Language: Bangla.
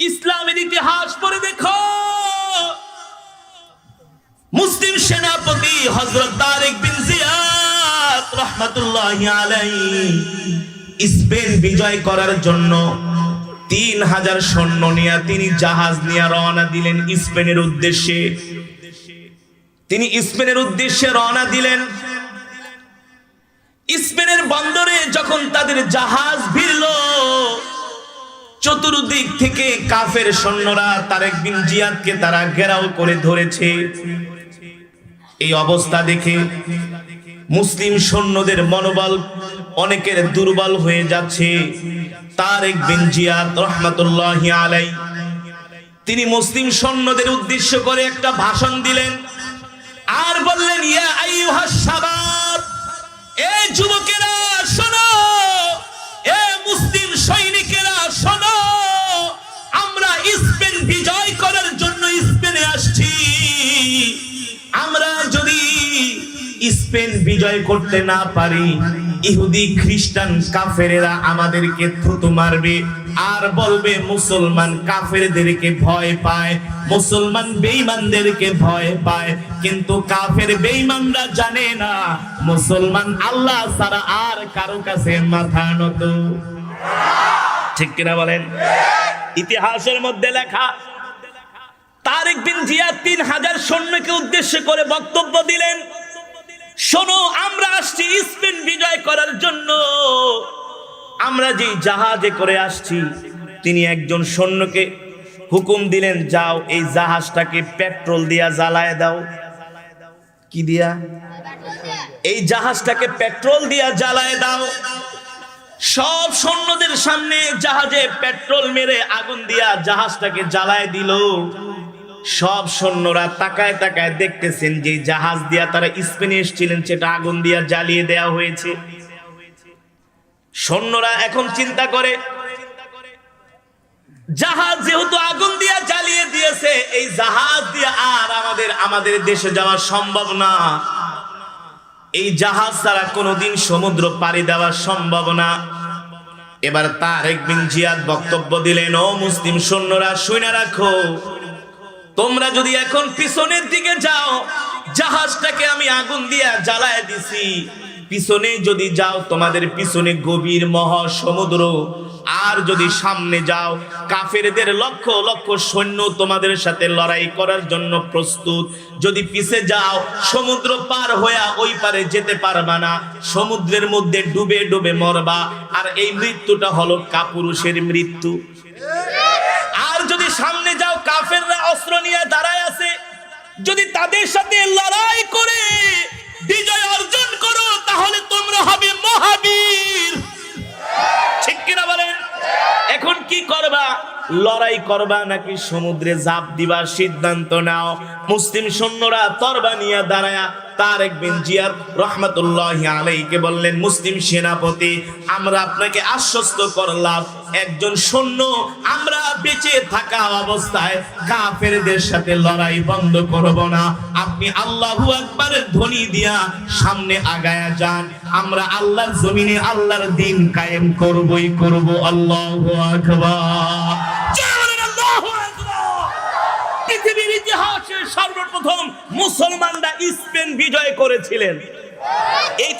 ইসলামের ইতিহাস পড়ে দেখো, মুসলিম সেনাপতি হযরত তারিক বিন জিয়াদ রাহমাতুল্লাহি আলাইহি স্পেন বিজয় করার জন্য 3000 সৈন্য নিয়ে তিনি জাহাজ নিয়ে রওনা দিলেন স্পেনের উদ্দেশ্যে। তিনি স্পেনের উদ্দেশ্যে রওনা দিলেন। স্পেনের বন্দরে যখন তাদের জাহাজ ভিড়ল, চতুর্দিক থেকে কাফের সৈন্যরা তারেক বিন জিয়াদকে তারা ঘেরাও করে ধরেছে। এই অবস্থা দেখে মুসলিম সৈন্যদের মনোবল অনেকের দুর্বল হয়ে যাচ্ছে। তারেক বিন জিয়াদ রাহমাতুল্লাহি আলাইহি তিনি মুসলিম সৈন্যদের উদ্দেশ্য করে একটা ভাষণ দিলেন আর বললেন, ইয়া আইয়ুহাস শাবাব, এ যুবকেরা শোনো, এ মুসলিম সৈনিকেরা শোনো, আমরা স্পেন বিজয় করার জন্য স্পেনে আসছি। আমরা যদি স্পেন বিজয় করতে না পারি, ইহুদি খ্রিস্টান কাফেরেরা আমাদেরকে থুতু মারবে আর বলবে মুসলমান কাফেরদেরকে ভয় পায়, মুসলমান বেঈমানদেরকে ভয় পায়। কিন্তু কাফের বেঈমানরা জানে না মুসলমান আল্লাহ ছাড়া আর কারো কাছে মাথা নত। ঠিক কিনা বলেন? ইতিহাসের মধ্যে লেখা, তারেক বিন জিয়াদ 3000 সৈন্যকে উদ্দেশ্য করে বক্তব্য দিলেন, শোনো, আমরা আসছি স্পেন বিজয় করার জন্য। আমরা যে জাহাজে করে আসছি, তিনি একজন সৈন্যকে হুকুম দিলেন, যাও এই জাহাজটাকে পেট্রোল দিয়া জ্বালায় দাও। কি দিয়া? এই জাহাজটাকে পেট্রোল দিয়া জ্বালায় দাও। সব সৈন্যদের সামনে জাহাজে পেট্রোল মেরে আগুন দিয়া জাহাজটাকে জ্বালায় দিল। সব সৈন্যরা তাকায় তাকায় দেখতেছেন যে জাহাজ দিয়া তারা স্পেনে এসেছিলেন সেটা আগুন দিয়া জ্বালিয়ে দেওয়া হয়েছে। সৈন্যরা এখন চিন্তা করে, জাহাজ যেহেতু আগুন দিয়া জ্বালিয়ে দিয়েছে, এই জাহাজ দিয়ে আর আমাদের দেশে যাওয়া সম্ভব না। এই জাহাজ ছাড়া কোনোদিন সমুদ্র পাড়ি দেওয়া সম্ভব না। এবার তারেক বিন জিয়াদ বক্তব্য দিলেন, ও মুসলিম সৈন্যরা শুনে রাখো, তোমরা যদি এখন পিছনের দিকে যাও, জাহাজটাকে আমি আগুন দিয়া জ্বালায় দিছি, পিছনে যদি যাও তোমাদের পিছনে গভীর মহাসমুদ্র, আর যদি সামনে যাও কাফেরদের লক্ষ লক্ষ সৈন্য তোমাদের সাথে লড়াই করার জন্য প্রস্তুত। যদি পিছে যাও সমুদ্র পার হয়ে ওই পারে যেতে পারবা না, সমুদ্রের মধ্যে ডুবে ডুবে মরবা। আর এই মৃত্যুটা হলো কাপুরুষের মৃত্যু। আর যদি সামনে যাও, কাফেররা অস্ত্র নিয়ে দাঁড়ায় আছে, যদি তাদের সাথে লড়াই করে বিজয় অর্জন করো, তাহলে তোমরা হবে মহাবীর। ঠিক কিনা বলেন? এখন কি করবা? লড়াই করবা নাকি সমুদ্রে ঝাঁপ দিবা? সিদ্ধান্ত নাও। মুসলিম সৈন্যরা তরবারি নিয়ে দাঁড়ায়া তারেক বিন জিয়াদ রাহমাতুল্লাহি আলাইহিকে বললেন, মুসলিম সেনাপতি, আমরা আপনাকে আশ্বস্ত করলাম, একজন সৈন্য আমরা বেঁচে থাকা অবস্থায় কাফেরদের সাথে লড়াই বন্ধ করব না। আপনি আল্লাহু আকবারের ধ্বনি দিয়া সামনে আগায়া যান, আমরা আল্লাহর জমিনে আল্লাহর দ্বীন কায়েম করবই করব। আল্লাহু আকবার। পৃথিবীর ইতিহাসে সর্বপ্রথম মুসলমানরা স্পেন বিজয় করেছিলেন। এই